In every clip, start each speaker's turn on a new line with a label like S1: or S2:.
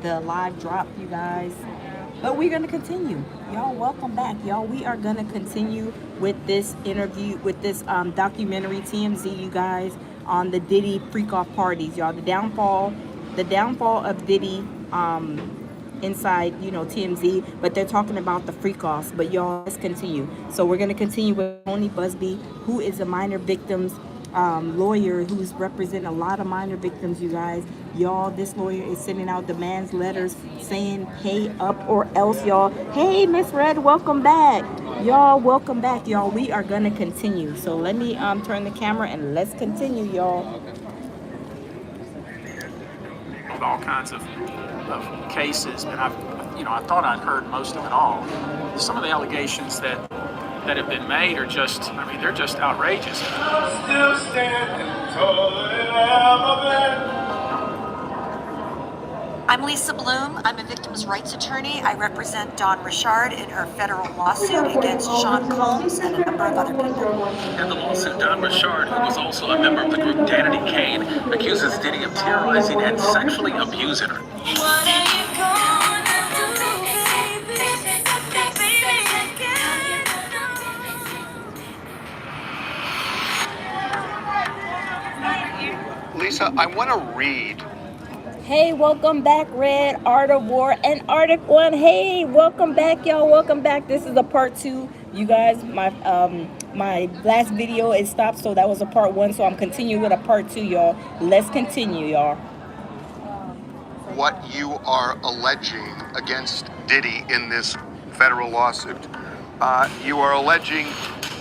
S1: the live drop, you guys. But we're gonna continue. Y'all, welcome back, y'all. We are gonna continue with this interview, with this documentary TMZ, you guys, on the Diddy freak off parties, y'all. The downfall of Diddy. Inside, TMZ, but they're talking about the freak offs. But y'all, let's continue. So we're gonna continue with Tony Busby, who is a minor victims lawyer who's representing a lot of minor victims, you guys. Y'all, this lawyer is sending out demands letters saying pay up or else, y'all. Hey, Miss Red, welcome back. Y'all, welcome back, y'all. We are gonna continue. So let me turn the camera and let's continue, y'all.
S2: All kinds of cases, and I thought I'd heard most of it all. Some of the allegations that have been made are just, they're just outrageous. Still standing taller than ever been.
S3: I'm Lisa Bloom. I'm a victims' rights attorney. I represent Dawn Richard in her federal lawsuit against Sean Combs and a number of other people.
S2: In the lawsuit, Dawn Richard, who was also a member of the group Danity Kane, accuses Diddy of terrorizing and sexually abusing her. What are you gonna do,
S4: baby? Lisa, I want to read.
S1: Hey, welcome back, Red, Art of War, and Arctic One. Hey, welcome back, y'all. Welcome back. This is a part 2. You guys, my last video is stopped, so that was a part 1. So I'm continuing with a part 2, y'all. Let's continue, y'all.
S4: What you are alleging against Diddy in this federal lawsuit. You are alleging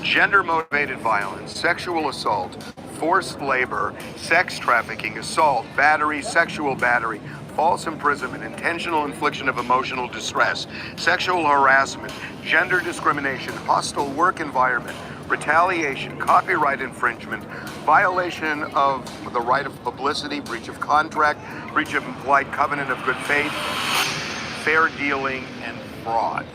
S4: gender-motivated violence, sexual assault, forced labor, sex trafficking, assault, battery, sexual battery, false imprisonment, intentional infliction of emotional distress, sexual harassment, gender discrimination, hostile work environment, retaliation, copyright infringement, violation of the right of publicity, breach of contract, breach of implied covenant of good faith, fair dealing, and fraud.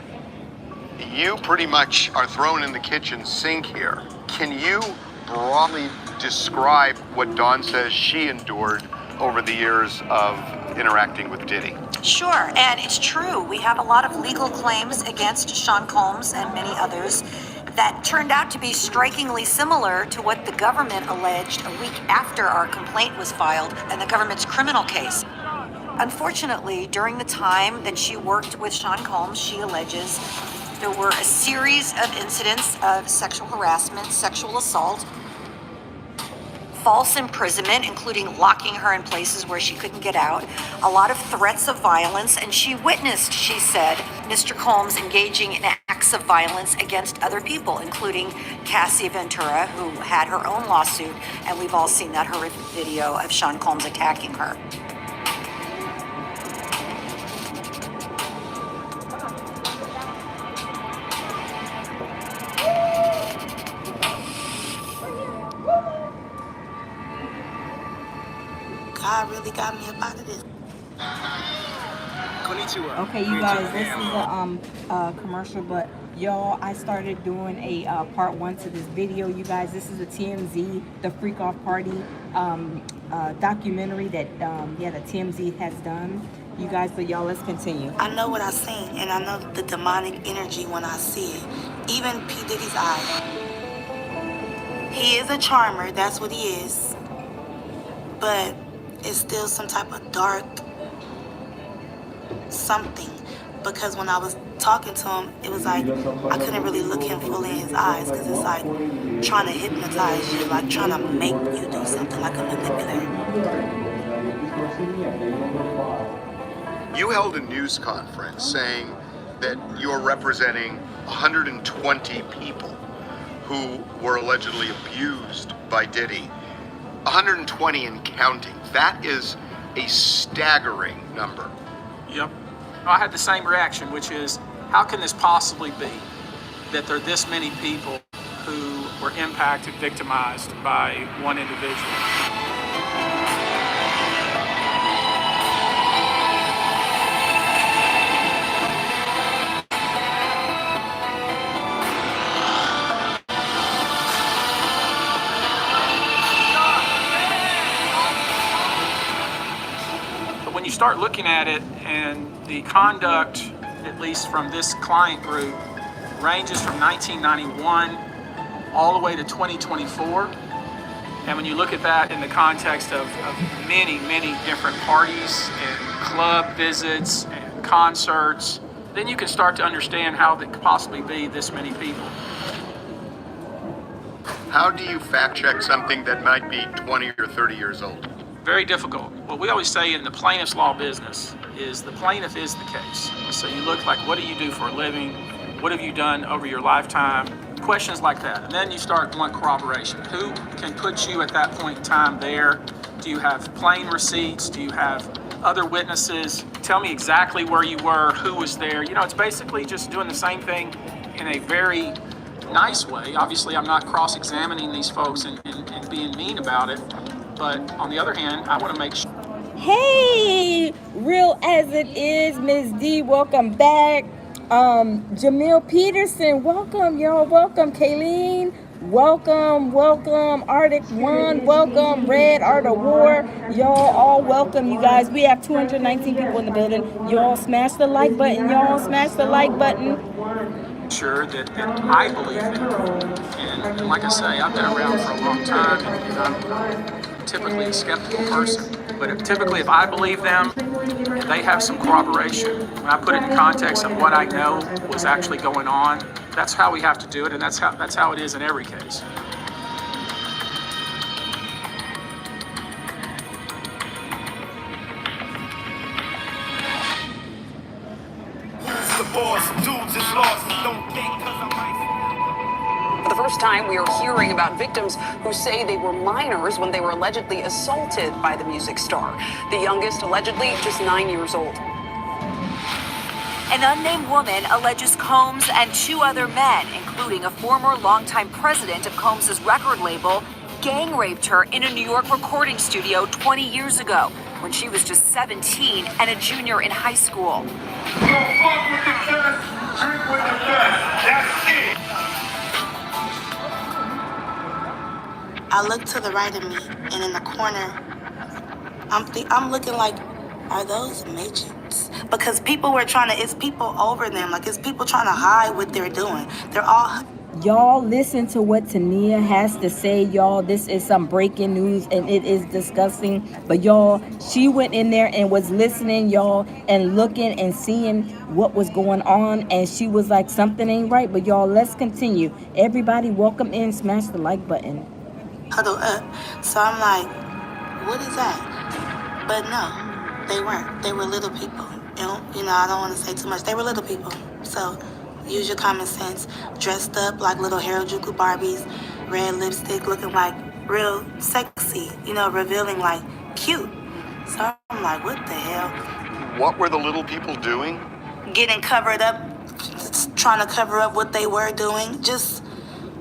S4: You pretty much are thrown in the kitchen sink here. Can you broadly describe what Dawn says she endured over the years of interacting with Diddy?
S3: Sure, and it's true. We have a lot of legal claims against Sean Combs and many others that turned out to be strikingly similar to what the government alleged a week after our complaint was filed in the government's criminal case. Unfortunately, during the time that she worked with Sean Combs, she alleges there were a series of incidents of sexual harassment, sexual assault, false imprisonment, including locking her in places where she couldn't get out, a lot of threats of violence, and she witnessed, she said, Mr. Combs engaging in acts of violence against other people, including Cassie Ventura, who had her own lawsuit, and we've all seen that horrific video of Sean Combs attacking her. God really got me up out of this.
S1: Okay, you guys, this is a commercial, but y'all, I started doing a part 1 to this video. You guys, this is a TMZ, the Freak Off Party documentary that the TMZ has done. You guys, but y'all, let's continue.
S5: I know what I seen, and I know the demonic energy when I see it. Even P. Diddy's eye. He is a charmer, that's what he is. But it's still some type of dark something. Because when I was talking to him, it was like I couldn't really look him fully in his eyes, because it's like trying to hypnotize you, like trying to make you do something, like a manipulator.
S4: You held a news conference saying that you're representing 120 people who were allegedly abused by Diddy. 120 and counting. That is a staggering number.
S2: Yep. I had the same reaction, which is, how can this possibly be that there are this many people who were impacted, victimized by one individual? start looking at it, and the conduct, at least from this client group, ranges from 1991 all the way to 2024. And when you look at that in the context of many, many different parties and club visits and concerts, then you can start to understand how there could possibly be this many people.
S4: How do you fact check something that might be 20 or 30 years old?
S2: Very difficult. What we always say in the plaintiff's law business is the plaintiff is the case. So you look like, what do you do for a living? What have you done over your lifetime? Questions like that. And then you start wanting corroboration. Who can put you at that point in time there? Do you have plain receipts? Do you have other witnesses? Tell me exactly where you were, who was there. You know, it's basically just doing the same thing in a very nice way. Obviously, I'm not cross-examining these folks and being mean about it. But on the other hand, I want to make sure.
S1: Hey, real as it is, Ms. D, welcome back. Jamil Peterson, welcome, y'all. Welcome, Kayleen. Welcome, Arctic One. Welcome, Red Art of War. Y'all all welcome, you guys. We have 219 people in the building. Y'all smash the like button. Y'all smash the like button.
S2: Sure that I believe them. And like I say, I've been around for a long time, and I'm typically a skeptical person. But typically, if I believe them, they have some corroboration. When I put it in context of what I know was actually going on, that's how we have to do it, and that's how it is in every case.
S6: For the first time, we are hearing about victims who say they were minors when they were allegedly assaulted by the music star. The youngest, allegedly, just 9 years old.
S3: An unnamed woman alleges Combs and two other men, including a former longtime president of Combs' record label, gang raped her in a New York recording studio 20 years ago when she was just 17 and a junior in high school.
S7: Don't fuck with the best, drink with the best. That's it.
S5: I look to the right of me, and in the corner, I'm looking like, are those midgets? Because people were it's people over them. Like, it's people trying to hide what they're doing. They're all...
S1: Y'all listen to what Tania has to say, y'all. This is some breaking news, and it is disgusting. But y'all, she went in there and was listening, y'all, and looking and seeing what was going on, and she was like, something ain't right. But y'all, let's continue. Everybody, welcome in. Smash the like button.
S5: Huddle up. So I'm like, what is that? But no, they weren't. They were little people. You know, I don't want to say too much. They were little people. So use your common sense. Dressed up like little Harajuku Barbies, red lipstick, looking like real sexy, you know, revealing like cute. So I'm like, what the hell?
S4: What were the little people doing?
S5: Getting covered up, trying to cover up what they were doing. Just,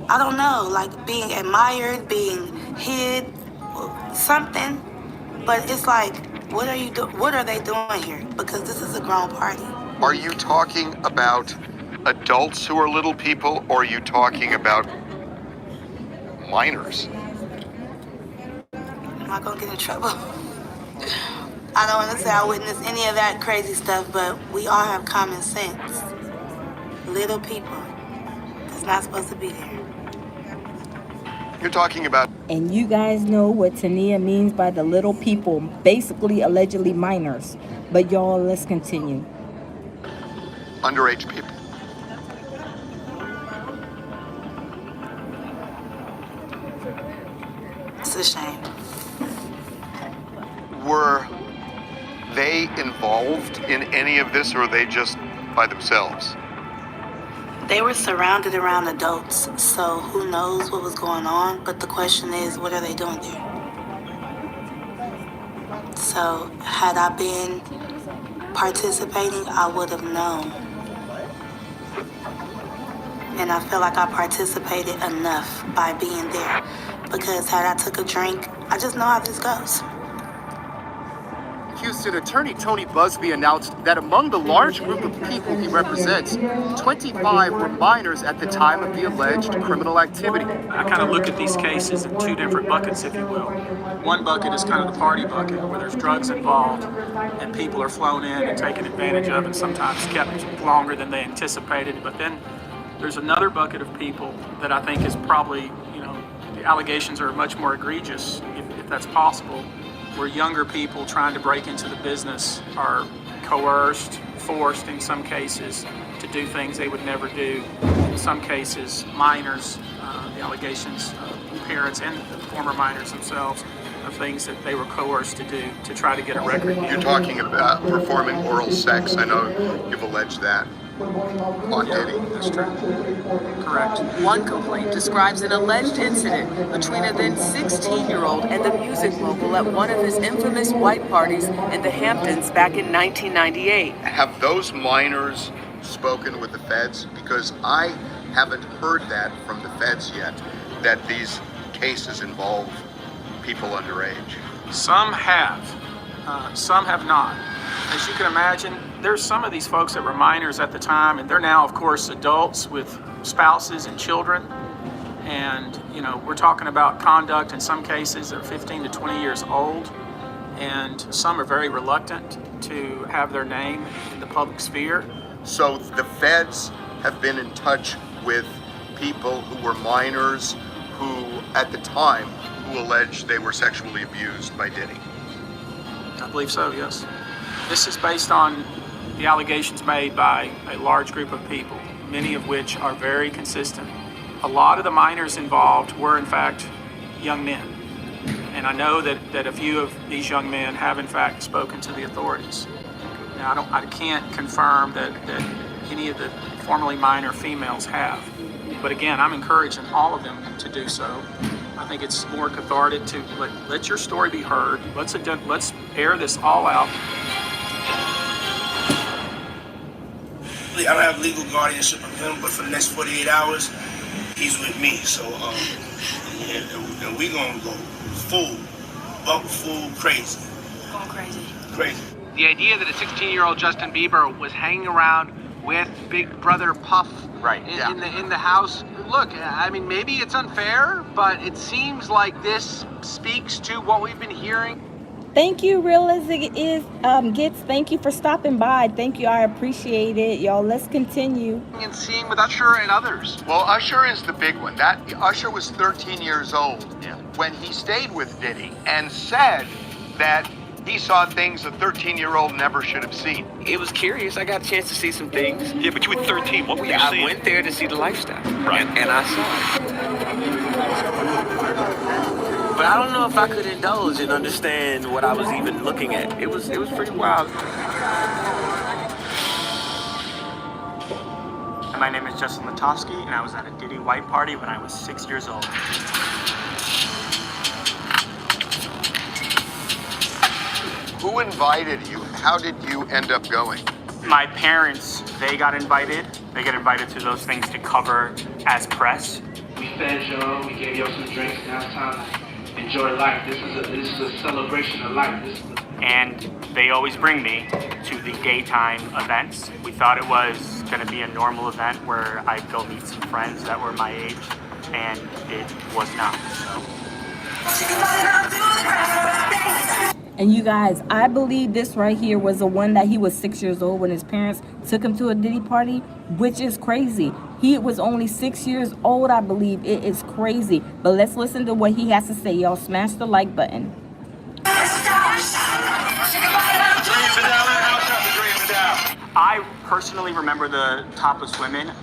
S5: I don't know, like being admired, being hid, something. But it's like, what are they doing here? Because this is a grown party.
S4: Are you talking about adults who are little people, or are you talking about minors?
S5: Am I gonna get in trouble? I don't want to say I witnessed any of that crazy stuff, but we all have common sense. Little people that's not supposed to be there.
S4: You're talking about...
S1: And you guys know what Tania means by the little people, basically allegedly minors. But y'all, let's continue.
S4: underage people.
S5: It's a shame.
S4: Were they involved in any of this, or were they just by themselves?
S5: They were surrounded around adults, so who knows what was going on, but the question is, what are they doing there? So, had I been participating, I would have known. And I feel like I participated enough by being there, because had I took a drink, I just know how this goes.
S8: Assistant Attorney Tony Busby announced that among the large group of people he represents, 25 were minors at the time of the alleged criminal activity.
S2: I kind of look at these cases in two different buckets, if you will. One bucket is kind of the party bucket, where there's drugs involved and people are flown in and taken advantage of and sometimes kept longer than they anticipated. But then there's another bucket of people that I think is probably, the allegations are much more egregious, if that's possible, where younger people trying to break into the business are coerced, forced in some cases to do things they would never do. In some cases, minors, the allegations of parents and former minors themselves, of things that they were coerced to do to try to get a record.
S4: You're talking about performing oral sex. I know you've alleged that on Diddy.
S2: That's true. Correct.
S9: One complaint describes an alleged incident between a then 16-year-old and the music mogul at one of his infamous white parties in the Hamptons back in 1998.
S4: Have those minors spoken with the feds? Because I haven't heard that from the feds yet, that these cases involve people underage.
S2: Some have not. As you can imagine, there's some of these folks that were minors at the time, and they're now, of course, adults with spouses and children. And, we're talking about conduct in some cases that are 15 to 20 years old, and some are very reluctant to have their name in the public sphere.
S4: So the feds have been in touch with people who were minors who, at the time, who alleged they were sexually abused by Diddy.
S2: I believe so, yes. This is based on the allegations made by a large group of people, many of which are very consistent. A lot of the minors involved were, in fact, young men. And I know that a few of these young men have, in fact, spoken to the authorities. Now, I can't confirm that any of the formerly minor females have. But again, I'm encouraging all of them to do so. I think it's more cathartic to let your story be heard. Let's air this all out.
S10: I don't have legal guardianship of him, but for the next 48 hours, he's with me. So, and we gonna go full crazy.
S3: Going crazy.
S10: Crazy.
S11: The idea that a 16-year-old Justin Bieber was hanging around with Big Brother Puff in the house. Look, I mean, maybe it's unfair, but it seems like this speaks to what we've been hearing.
S1: Thank you, Real As It Is Gets. Thank you for stopping by. Thank you. I appreciate it. Y'all, let's continue.
S11: And seeing with Usher and others.
S4: Well, Usher is the big one. Usher was 13 years old when he stayed with Diddy and said that he saw things a 13-year-old never should have seen.
S12: It was curious. I got a chance to see some things.
S13: Yeah, but you were 13. What were you seeing?
S12: I went there to see the lifestyle.
S13: Right.
S12: And I saw it. But I don't know if I could indulge and understand what I was even looking at. It was pretty wild.
S14: My name is Justin Latofsky, and I was at a Diddy white party when I was 6 years old.
S4: Who invited you? How did you end up going?
S14: My parents, they got invited. They get invited to those things to cover as press.
S15: We fed y'all, we gave y'all some drinks, now it's time to enjoy life. This is a celebration of life.
S14: And they always bring me to the daytime events. We thought it was gonna be a normal event where I'd go meet some friends that were my age, and it was not, so.
S1: And you guys, I believe this right here was the one that he was 6 years old when his parents took him to a Diddy party, which is crazy. He was only 6 years old, I believe. It is crazy. But let's listen to what he has to say. Y'all smash the like button.
S14: I personally remember the topless women.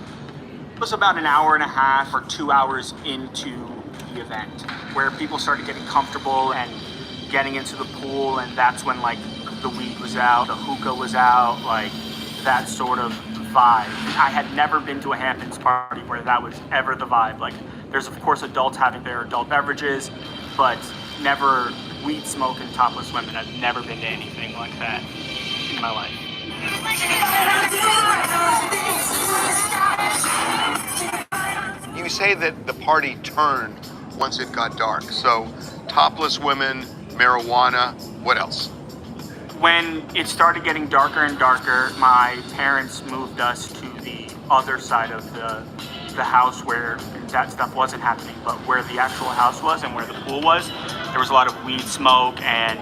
S14: It was about an hour and a half or 2 hours into the event where people started getting comfortable and getting into the pool, and that's when like the weed was out, the hookah was out, like that sort of vibe. I had never been to a Hamptons party where that was ever the vibe. Like there's of course adults having their adult beverages, but never weed smoking topless women. I've never been to anything like that in my life.
S4: You say that the party turned once it got dark. So topless women, marijuana, what else?
S14: When it started getting darker and darker, my parents moved us to the other side of the house where that stuff wasn't happening, but where the actual house was and where the pool was, there was a lot of weed smoke, and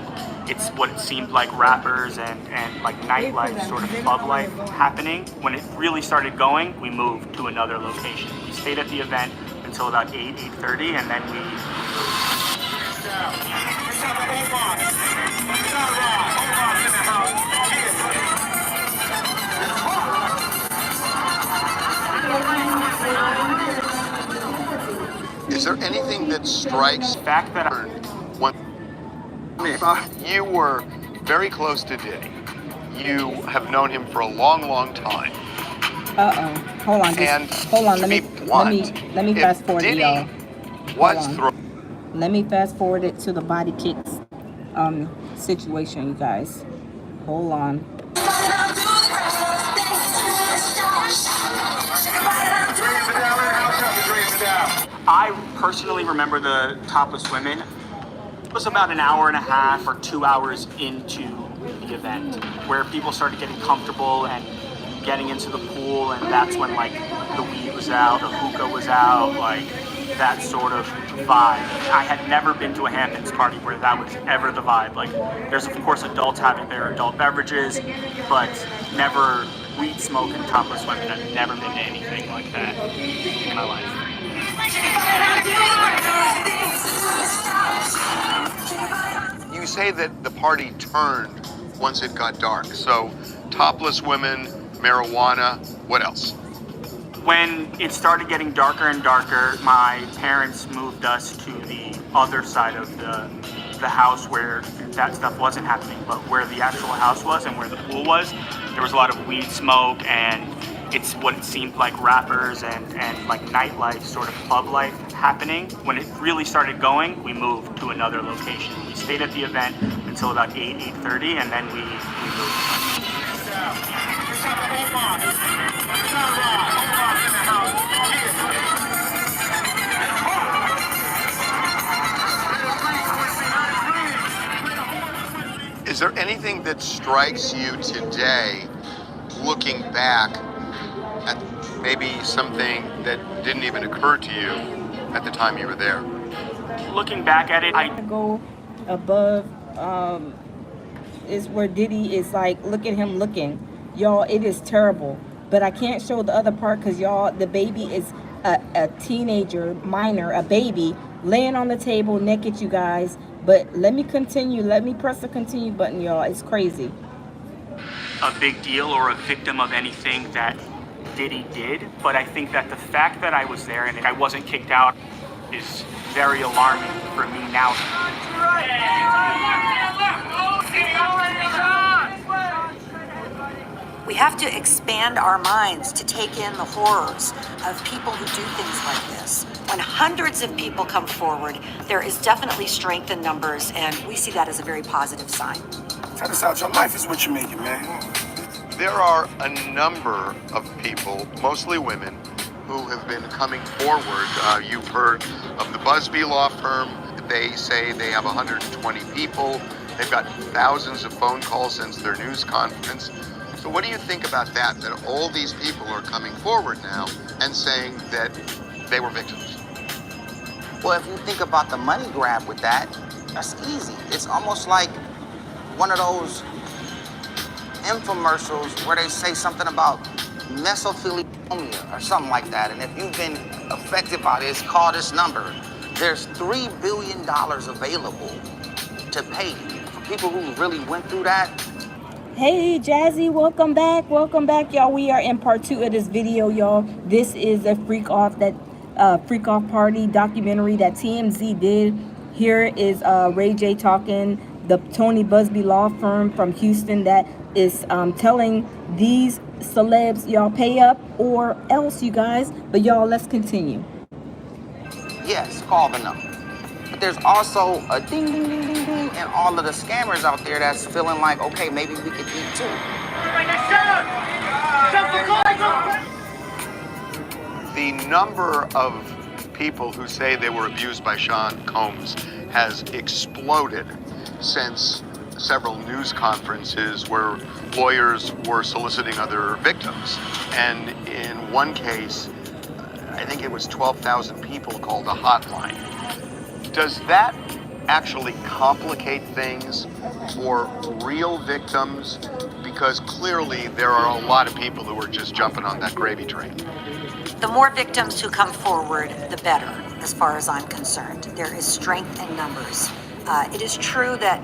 S14: it's what it seemed like rappers and like nightlife, sort of club life happening. When it really started going, we moved to another location. We stayed at the event until about 8:30, and then we moved.
S4: Is there anything that strikes
S14: the fact that
S4: when you were very close to Diddy? You have known him for a long, long time.
S1: Hold on. Hold on. Let me fast forward it, y'all. Let me fast forward it to the body kicks situation, you guys. Hold on.
S14: I personally remember the topless women. It was about an hour and a half or 2 hours into the event where people started getting comfortable and getting into the pool, and that's when like the weed was out, the hookah was out, like that sort of vibe. I had never been to a Hamptons party where that was ever the vibe. Like, there's of course adults having their adult beverages, but never weed smoke and topless women. I've never been to anything like that in my life.
S4: You say that the party turned once it got dark. So, topless women, marijuana, what else?
S14: When it started getting darker and darker, my parents moved us to the other side of the house where that stuff wasn't happening, but where the actual house was and where the pool was, there was a lot of weed smoke, and it's what it seemed like rappers and like nightlife, sort of club life happening. When it really started going, we moved to another location. We stayed at the event until about 8:30, and then we moved.
S4: Is there anything that strikes you today, looking back at maybe something that didn't even occur to you at the time you were there?
S14: Looking back at it, I
S1: go above is where Diddy is like, look at him looking. Y'all, it is terrible. But I can't show the other part because y'all, the baby is a teenager, minor, a baby, laying on the table naked, you guys. But let me continue. Let me press the continue button, y'all. It's crazy.
S14: A big deal or a victim of anything that Diddy did, but I think that the fact that I was there and I wasn't kicked out is very alarming for me now.
S3: We have to expand our minds to take in the horrors of people who do things like this. When hundreds of people come forward, there is definitely strength in numbers, and we see that as a very positive sign.
S10: Tell us out, your life is what you're making, man.
S4: There are a number of people, mostly women, who have been coming forward. You've heard of the Busby law firm. They say they have 120 people. They've got thousands of phone calls since their news conference. So what do you think about that all these people are coming forward now and saying that they were victims?
S16: Well, if you think about the money grab with that, that's easy. It's almost like one of those infomercials where they say something about mesothelioma or something like that. And if you've been affected by this, call this number. There's $3 billion available to pay for people who really went through that.
S1: Hey Jazzy, welcome back y'all. We are in part 2 of this video, y'all. This is a freak off party documentary that TMZ did. Here is Ray J talking, the Tony Busby law firm from Houston that is telling these celebs, y'all pay up or else, you guys. But y'all, let's continue.
S16: Yes, call the number. But there's also a ding, ding, ding, ding, ding, and all of the scammers out there that's feeling like, okay, maybe we could eat too.
S4: The number of people who say they were abused by Sean Combs has exploded since several news conferences where lawyers were soliciting other victims. And in one case, I think it was 12,000 people called a hotline. Does that actually complicate things for real victims? Because clearly there are a lot of people who are just jumping on that gravy train.
S3: The more victims who come forward, the better, as far as I'm concerned. There is strength in numbers. It is true that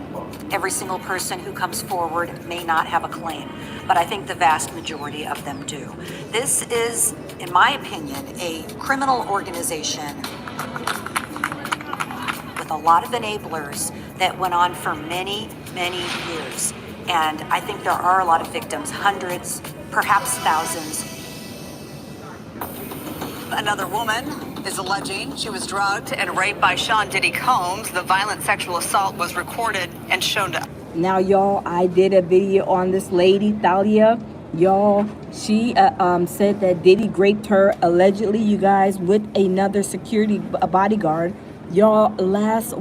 S3: every single person who comes forward may not have a claim, but I think the vast majority of them do. This is, in my opinion, a criminal organization with a lot of enablers that went on for many, many years. And I think there are a lot of victims, hundreds, perhaps thousands.
S6: Another woman is alleging she was drugged and raped by Sean Diddy Combs. The violent sexual assault was recorded and shown to.
S1: Now, y'all, I did a video on this lady, Thalia. Y'all, she said that Diddy raped her allegedly, you guys, with another security bodyguard. Y'all, last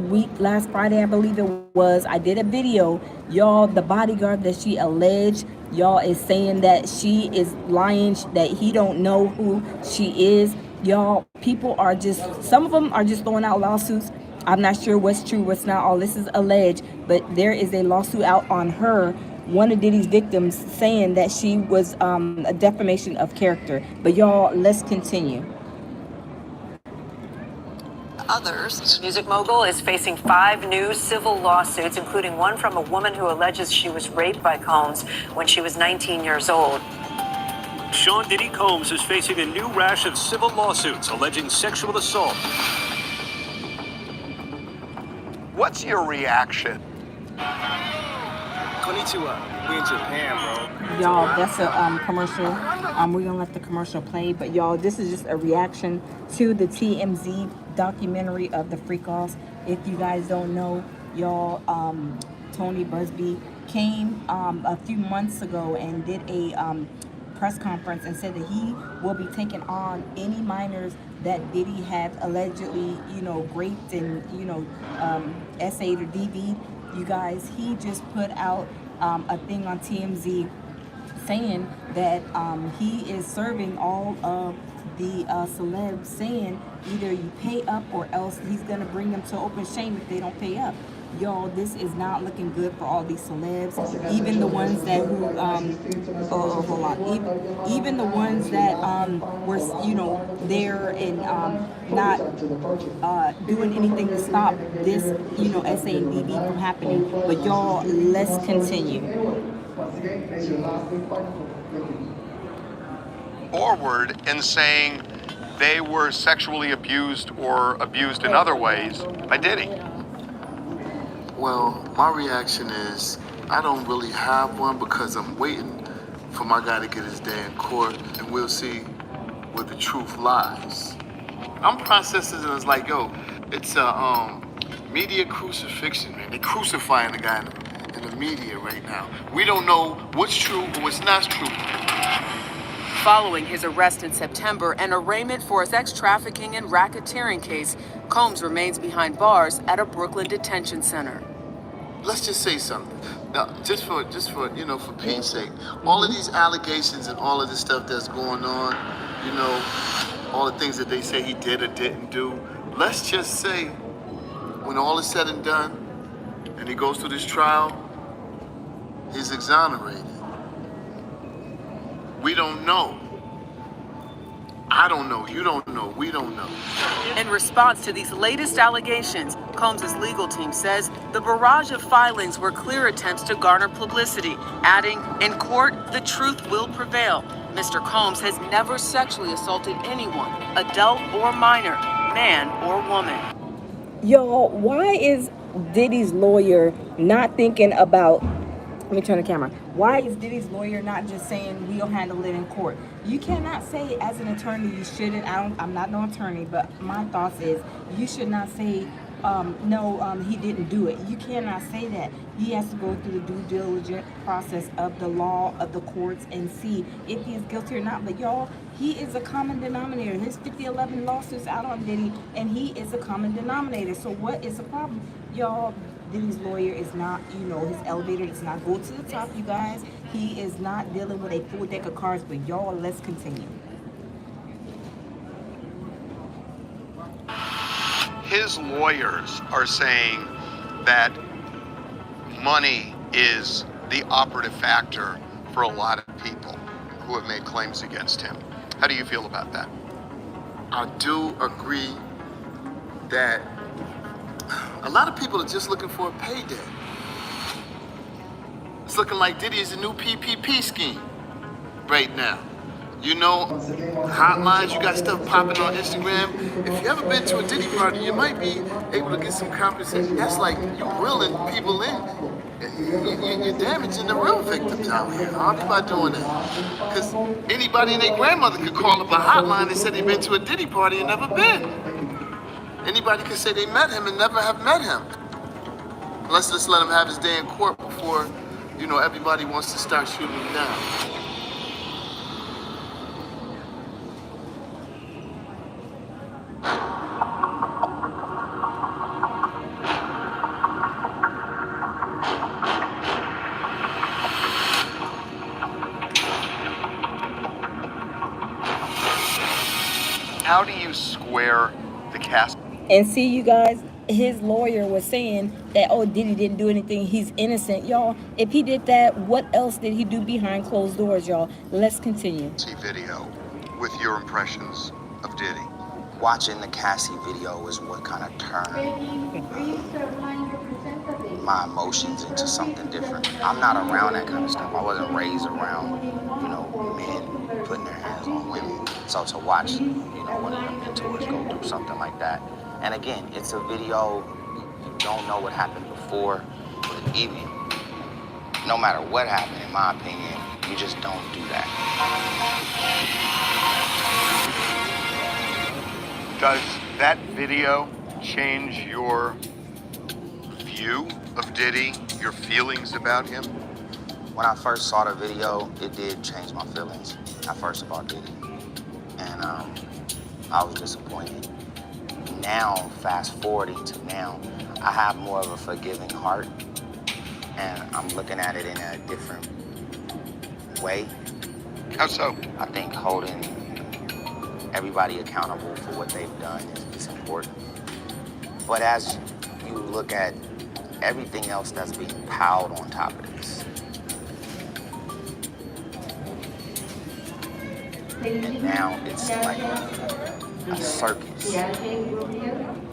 S1: Friday, I believe it was, I did a video. Y'all, the bodyguard that she alleged, y'all, is saying that she is lying, that he don't know who she is. Y'all, people are just, some of them are just throwing out lawsuits. I'm not sure what's true, what's not. All this is alleged, but there is a lawsuit out on her, one of Diddy's victims, saying that she was a defamation of character. But y'all, let's continue.
S6: Others. Music mogul is facing 5 new civil lawsuits, including one from a woman who alleges she was raped by Combs when she was 19 years old.
S13: Sean Diddy Combs is facing a new rash of civil lawsuits alleging sexual assault.
S4: What's your reaction?
S17: Konnichiwa. We in Japan, bro.
S1: Y'all, that's a commercial. We're gonna let the commercial play, but y'all, this is just a reaction to the TMZ documentary of the freak-offs. If you guys don't know, y'all, Tony Busby came a few months ago and did a press conference and said that he will be taking on any minors that Diddy had allegedly, raped and, essayed or DV'd. You guys, he just put out a thing on TMZ saying that he is serving all of the celebs, saying either you pay up or else he's going to bring them to open shame if they don't pay up. Y'all, this is not looking good for all these celebs, even the ones that even the ones that were there and not doing anything to stop this SA and DV from happening. But y'all, let's continue.
S4: Forward in saying they were sexually abused or abused in other ways by Diddy.
S18: Well, my reaction is I don't really have one because I'm waiting for my guy to get his day in court and we'll see where the truth lies. I'm processing and it's like, yo, it's a media crucifixion, man. They're crucifying the guy in the media right now. We don't know what's true or what's not true.
S9: Following his arrest in September and arraignment for his sex-trafficking and racketeering case, Combs remains behind bars at a Brooklyn detention center.
S18: Let's just say something. Now, just for for Pete's sake, all of these allegations and all of this stuff that's going on, all the things that they say he did or didn't do, let's just say when all is said and done and he goes through this trial, he's exonerated. We don't know. I don't know. You don't know. We don't know.
S9: In response to these latest allegations, Combs' legal team says the barrage of filings were clear attempts to garner publicity, adding, in court, the truth will prevail. Mr. Combs has never sexually assaulted anyone, adult or minor, man or woman.
S1: Y'all, why is Diddy's lawyer not thinking about... Let me turn the camera. Why is Diddy's lawyer not just saying we'll handle it in court? You cannot say as an attorney you shouldn't. I'm not no attorney, but my thoughts is you should not say no, he didn't do it. You cannot say that. He has to go through the due diligent process of the law, of the courts, and see if he is guilty or not. But y'all, he is a common denominator. There's 11 lawsuits out on Diddy, and he is a common denominator. So what is the problem? Y'all, Diddy's lawyer is not, his elevator does not go to the top, you guys. He is not dealing with a full deck of cards, but y'all, let's continue.
S4: His lawyers are saying that money is the operative factor for a lot of people who have made claims against him. How do you feel about that?
S18: I do agree that a lot of people are just looking for a payday. It's looking like Diddy is a new PPP scheme right now. Hotlines, you got stuff popping on Instagram. If you ever been to a Diddy party, you might be able to get some compensation. That's like you reeling people in. You're damaging the real victims out here, Harvey, by doing that. Because anybody and their grandmother could call up a hotline and say they've been to a Diddy party and never been. Anybody could say they met him and never have met him. Let's just let him have his day in court before, everybody wants to start shooting him down.
S4: How do you square the cast?
S1: And see, you guys, his lawyer was saying that, Diddy didn't do anything. He's innocent. Y'all, if he did that, what else did he do behind closed doors, y'all? Let's continue.
S4: See video with your impressions of Diddy.
S16: Watching the Cassie video is what kind of turned my emotions into something different. I'm not around that kind of stuff. I wasn't raised around, men putting their hands on women. So to watch, one of my mentors go through something like that. And again, it's a video, you don't know what happened before, but even, no matter what happened, in my opinion, you just don't do that.
S4: Does that video change your view of Diddy, your feelings about him?
S16: When I first saw the video, it did change my feelings at first about Diddy. And I was disappointed. Now, fast forwarding to now, I have more of a forgiving heart, and I'm looking at it in a different way.
S4: How so?
S16: I think holding everybody accountable for what they've done is important. But as you look at everything else that's being piled on top of this, and now it's like a circus.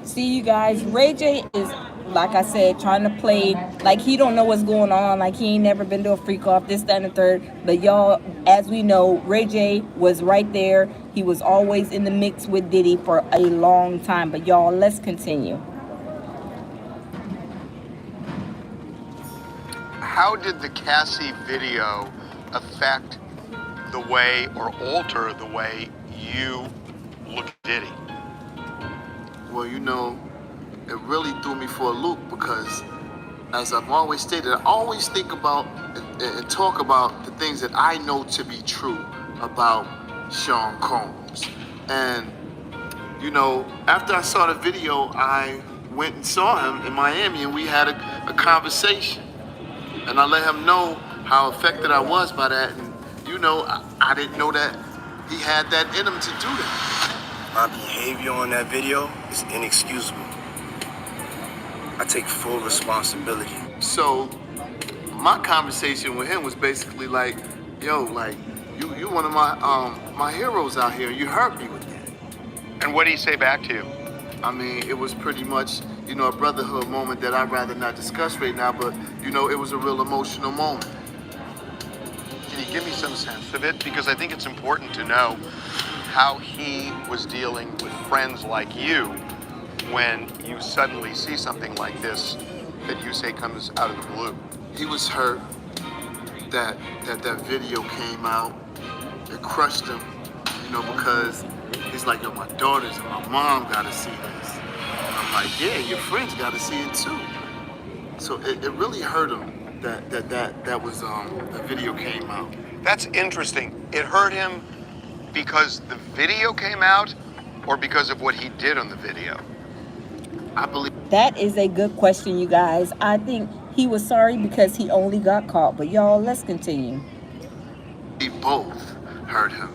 S1: See, you guys, Ray J is, like I said, trying to play like he don't know what's going on, like he ain't never been to a freak off, this, that, and the third. But y'all, as we know, Ray J was right there. He was always in the mix with Diddy for a long time. But y'all, let's continue.
S4: How did the Cassie video affect the way or alter the way you look at Diddy?
S18: Well, it really threw me for a loop because, as I've always stated, I always think about and talk about the things that I know to be true about Sean Combs. And, after I saw the video, I went and saw him in Miami and we had a conversation. And I let him know how affected I was by that. And, I didn't know that he had that in him to do that.
S10: My behavior on that video is inexcusable. I take full responsibility.
S18: So my conversation with him was basically like, yo, like you one of my heroes out here. You hurt me with that.
S4: And what did he say back to you?
S18: I mean, it was pretty much, a brotherhood moment that I'd rather not discuss right now, but it was a real emotional moment.
S4: Can you give me some sense of it? Because I think it's important to know how he was dealing with friends like you when you suddenly see something like this that you say comes out of the blue.
S18: He was hurt that video came out. It crushed him, because he's like, yo, my daughters and my mom gotta see this. And I'm like, yeah, your friends gotta see it too. So it really hurt him that the video came out.
S4: That's interesting. It hurt him because the video came out or because of what he did on the video?
S18: I believe
S1: That is a good question, you guys. I think he was sorry because he only got caught. But y'all, let's continue.
S18: We both hurt him.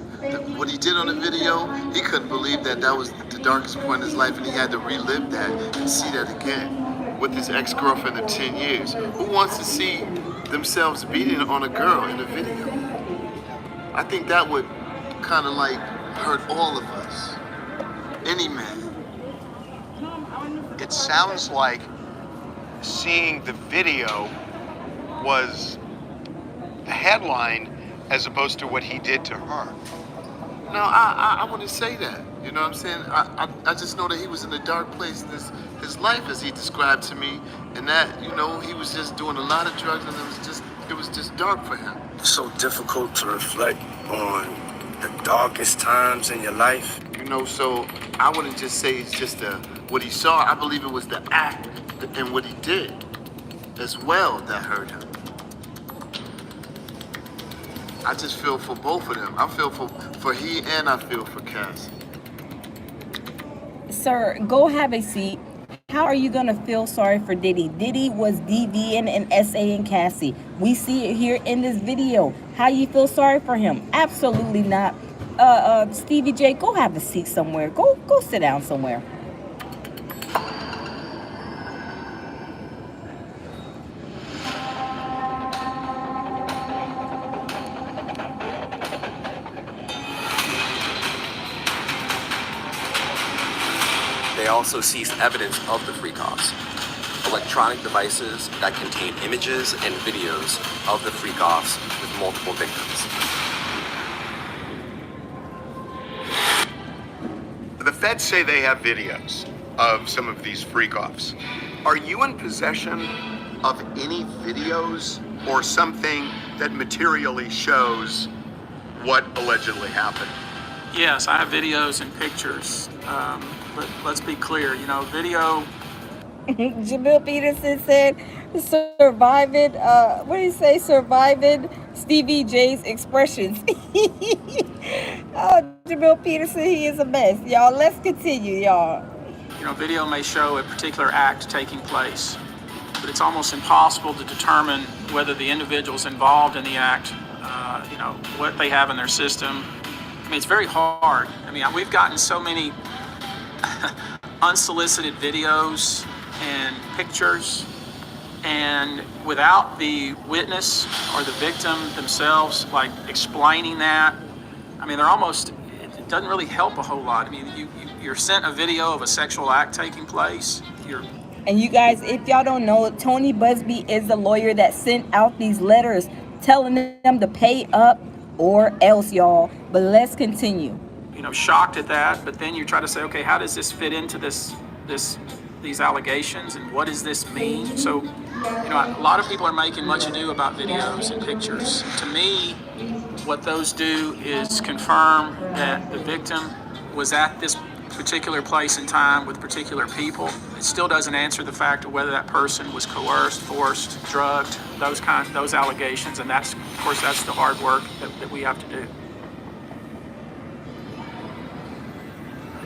S18: What he did on the video, he couldn't believe that that was the darkest point in his life, and he had to relive that and see that again with his ex-girlfriend of 10 years. Who wants to see themselves beating on a girl in a video? I think that would kind of like hurt all of us. Any man.
S4: It sounds like seeing the video was the headline as opposed to what he did to her.
S18: No, I wouldn't say that. You know what I'm saying? I just know that he was in a dark place in his life, as he described to me, and that, you know, he was just doing a lot of drugs, and it was just dark for him.
S10: It's so difficult to reflect on the darkest times in your life.
S18: You know, so I wouldn't just say it's just what he saw. I believe it was the act and what he did as well that hurt him. I just feel for both of them. I feel for he, and I feel for Cassie.
S1: Sir, go have a seat. How are you gonna feel sorry for Diddy? Diddy was DVing and SAing Cassie. We see it here in this video. How you feel sorry for him? Absolutely not. Stevie J, go have a seat somewhere. Go sit down somewhere.
S19: They also seized evidence of the freak-offs, electronic devices that contain images and videos of the freak-offs with multiple victims.
S4: The feds say they have videos of some of these freak-offs. Are you in possession of any videos or something that materially shows what allegedly happened?
S2: Yes, I have videos and pictures. But let's be clear, you know, video.
S1: Jamil Peterson said, surviving, what did he say? Surviving Stevie J's expressions. Oh, Jamil Peterson, he is a mess. Y'all, let's continue, y'all.
S2: You know, video may show a particular act taking place, but it's almost impossible to determine whether the individuals involved in the act, you know, what they have in their system. I mean, it's very hard. I mean, we've gotten so many unsolicited videos and pictures, and without the witness or the victim themselves like explaining that, I mean, it doesn't really help a whole lot. I mean, you're sent a video of a sexual act taking place.
S1: And you guys, if y'all don't know, Tony Busby is the lawyer that sent out these letters telling them to pay up or else, y'all. But let's continue.
S2: You know, shocked at that, but then you try to say, okay, how does this fit into these allegations, and what does this mean? So, you know, a lot of people are making much ado about videos and pictures. To me, what those do is confirm that the victim was at this particular place and time with particular people. It still doesn't answer the fact of whether that person was coerced, forced, drugged, those allegations, and that's, of course, that's the hard work that we have to do.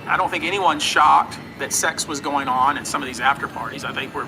S2: I don't think anyone's shocked that sex was going on at some of these after parties. I think we're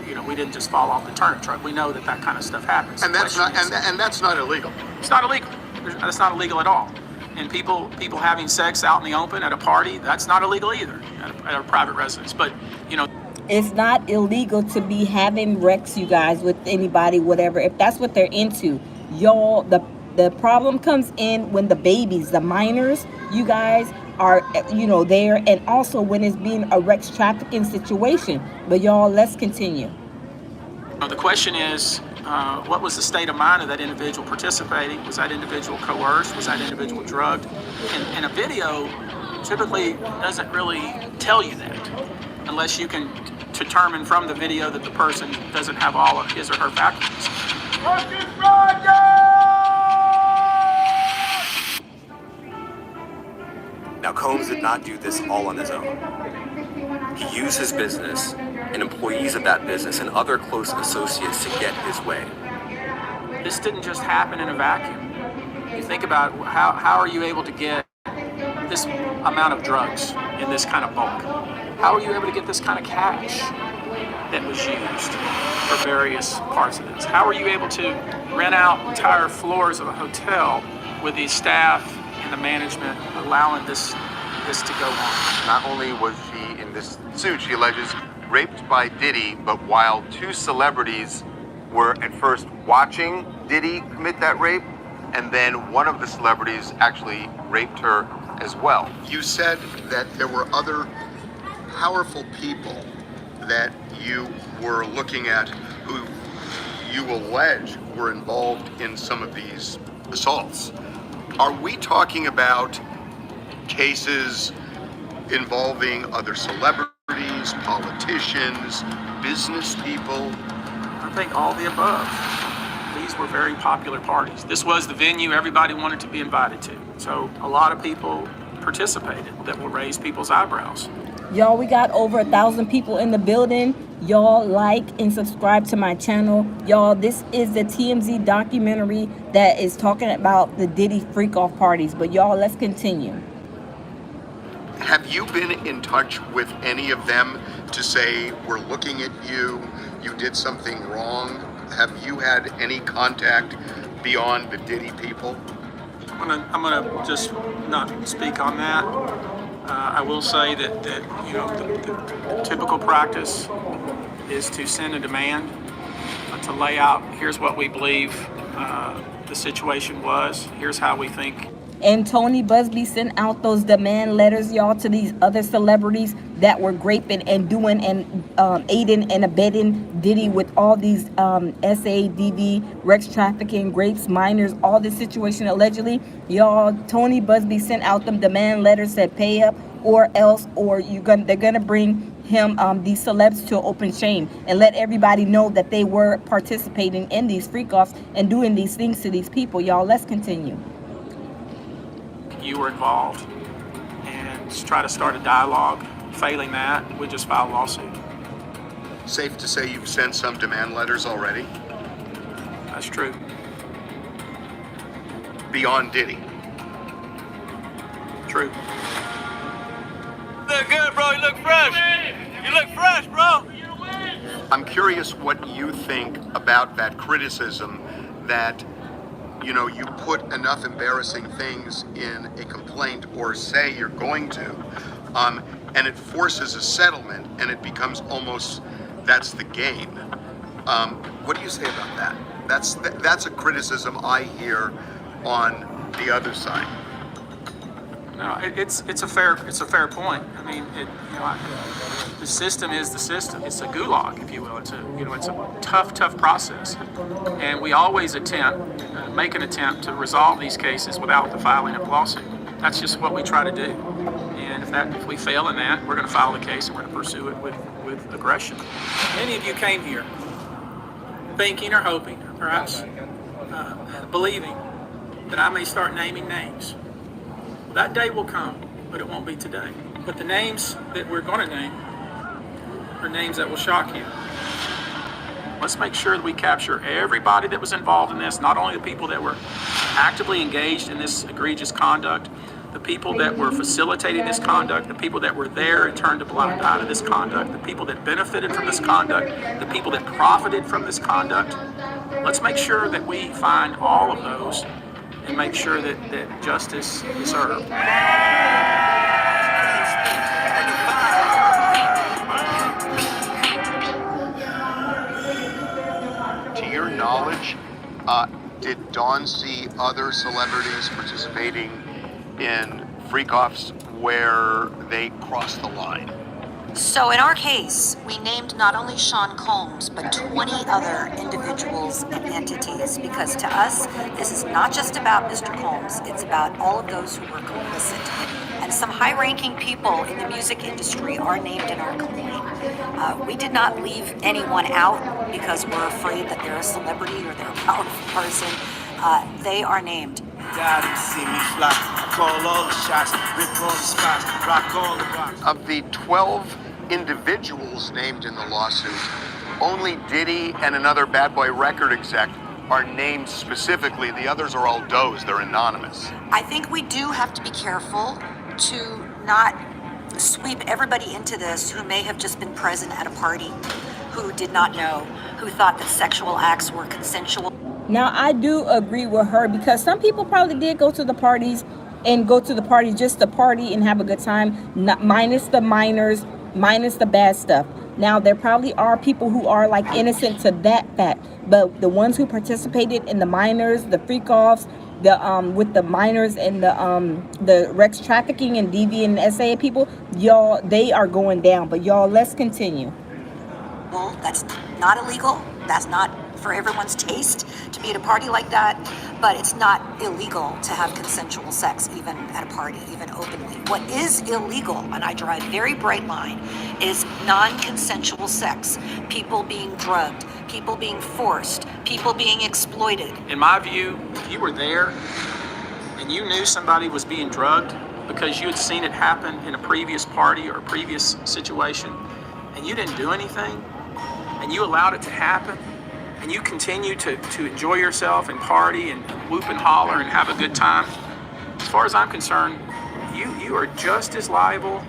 S2: you know, we didn't just fall off the turnip truck. We know that kind of stuff happens.
S4: And that's not illegal.
S2: It's not illegal. That's not illegal at all. And people having sex out in the open at a party, that's not illegal either at a private residence. But, you know,
S1: it's not illegal to be having sex, you guys, with anybody, whatever. If that's what they're into, y'all, the problem comes in when the babies, the minors, you guys, are, you know, there, and also when it's being a sex trafficking situation. But y'all, let's continue.
S2: The question is, what was the state of mind of that individual participating? Was that individual coerced? Was that individual drugged? And a video typically doesn't really tell you that, unless you can determine from the video that the person doesn't have all of his or her faculties.
S19: Now, Combs did not do this all on his own. He used his business and employees of that business and other close associates to get his way.
S2: This didn't just happen in a vacuum. You think about how are you able to get this amount of drugs in this kind of bulk? How are you able to get this kind of cash? that was used for various parts of this? How were you able to rent out entire floors of a hotel with the staff and the management allowing this to go on?
S4: Not only was she in this suit, she alleges, raped by Diddy, but while two celebrities were at first watching Diddy commit that rape, and then one of the celebrities actually raped her as well. You said that there were other powerful people that you were looking at who you allege were involved in some of these assaults. Are we talking about cases involving other celebrities, politicians, business people?
S2: I think all the above. These were very popular parties. This was the venue everybody wanted to be invited to. So a lot of people participated that will raise people's eyebrows.
S1: Y'all, we got over 1,000 people in the building. Y'all like and subscribe to my channel. Y'all, this is the TMZ documentary that is talking about the Diddy freak-off parties. But y'all, let's continue.
S4: Have you been in touch with any of them to say, we're looking at you, you did something wrong? Have you had any contact beyond the Diddy people?
S2: I'm gonna just not speak on that. I will say that you know, the typical practice is to send a demand to lay out, here's what we believe the situation was, here's how we think.
S1: And Tony Busby sent out those demand letters, y'all, to these other celebrities that were graping and doing and aiding and abetting Diddy with all these SADD, Rex trafficking, rapes, minors, all this situation allegedly. Y'all, Tony Busby sent out them demand letters that pay up or else, or they're gonna bring him these celebs to open shame and let everybody know that they were participating in these freak-offs and doing these things to these people. Y'all, let's continue.
S2: You were involved and just try to start a dialogue. Failing that, we just file a lawsuit.
S4: Safe to say you've sent some demand letters already?
S2: That's true.
S4: Beyond Diddy?
S2: True.
S20: Look good, bro. You look fresh. You look fresh, bro.
S4: I'm curious what you think about that criticism that, you know, you put enough embarrassing things in a complaint or say you're going to, and it forces a settlement and it becomes almost, that's the game. What do you say about that? That's a criticism I hear on the other side.
S2: No, it's a fair point. I mean, the system is the system. It's a gulag, if you will. It's a tough process, and we always make an attempt to resolve these cases without the filing of a lawsuit. That's just what we try to do. And if we fail in that, we're going to file the case and we're going to pursue it with aggression. Many of you came here thinking or hoping, or perhaps believing that I may start naming names. That day will come, but it won't be today. But the names that we're going to name are names that will shock you. Let's make sure that we capture everybody that was involved in this, not only the people that were actively engaged in this egregious conduct, the people that were facilitating this conduct, the people that were there and turned a blind eye to this conduct, the people that benefited from this conduct, the people that profited from this conduct. Let's make sure that we find all of those and make sure that justice is served.
S4: To your knowledge, did Dawn see other celebrities participating in freak-offs where they crossed the line?
S3: So in our case, we named not only Sean Combs, but 20 other individuals and entities, because to us, this is not just about Mr. Combs, it's about all of those who were complicit. And some high-ranking people in the music industry are named in our complaint. We did not leave anyone out because we're afraid that they're a celebrity or they're a powerful person. They are named.
S4: Of the 12 individuals named in the lawsuit, only Diddy and another Bad Boy record exec are named specifically. The others are all does, they're anonymous.
S3: I think we do have to be careful to not sweep everybody into this who may have just been present at a party. who did not know, who thought that sexual acts were consensual.
S1: Now, I do agree with her because some people probably did go to the parties just to party and have a good time, not, minus the minors, minus the bad stuff. Now, there probably are people who are like innocent to that fact, but the ones who participated in the minors, the freak-offs, the with the minors and the Rex trafficking and DV and SA people, y'all, they are going down. But y'all, let's continue.
S3: Well, that's not illegal. That's not for everyone's taste to be at a party like that, but it's not illegal to have consensual sex even at a party, even openly. What is illegal, and I draw a very bright line, is non-consensual sex. People being drugged, people being forced, people being exploited.
S2: In my view, if you were there and you knew somebody was being drugged because you had seen it happen in a previous party or a previous situation, and you didn't do anything, and you allowed it to happen, and you continue to enjoy yourself and party and whoop and holler and have a good time, as far as I'm concerned, you are just as liable